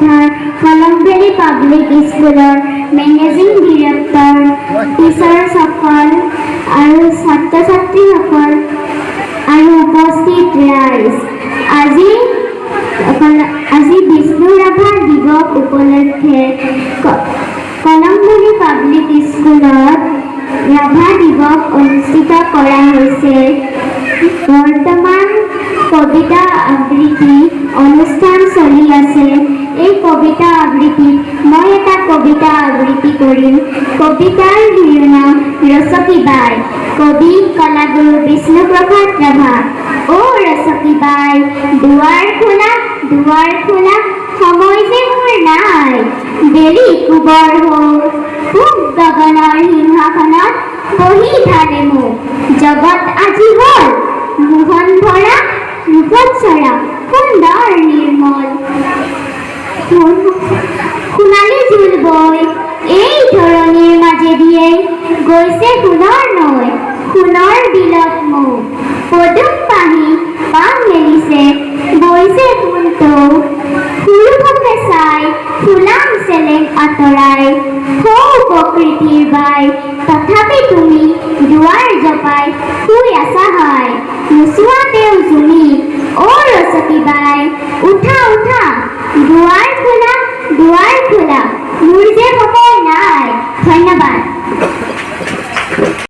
Mukhopadhyay কলমভেলী public স্কুলৰ managing director টিচাৰসকল আৰু ছাত্ৰ ছাত্ৰীসকল আৰু উপস্থিত ৰাইজ আজি বিষ্ণু ৰাভা দিৱস উপলক্ষে কলমভেলী পাব্লিক স্কুলত ৰাভা দিৱস অনুষ্ঠিত কৰা হৈছে। বৰ্তমান কবিতা আবৃত্তি অনুষ্ঠান চলি আছে। এই কবিতা আবৃত্তিত মই এটা কবিতা আবৃত্তি কৰিম। কবিতাৰ শিৰোনাম ৰচকী বাই, কবি কলাগুৰু বিষ্ণুপ্ৰসাদ ৰাভা। অ ৰচকী বাই, দুৱাৰ খোলা, সময় যে মোৰ নাই। বেলি কোবৰ হ'ল পূব গগনৰ সিংহাসনত বহি থালে মোক। জগত আজি হ'ল মোহন ভৰা, ৰূপত চৰা সুন্দৰ নিৰ্মল। সোণালী জোল বৈ এই ধৰণীৰ মাজেদিয়ে গৈছে সোণৰ নৈ।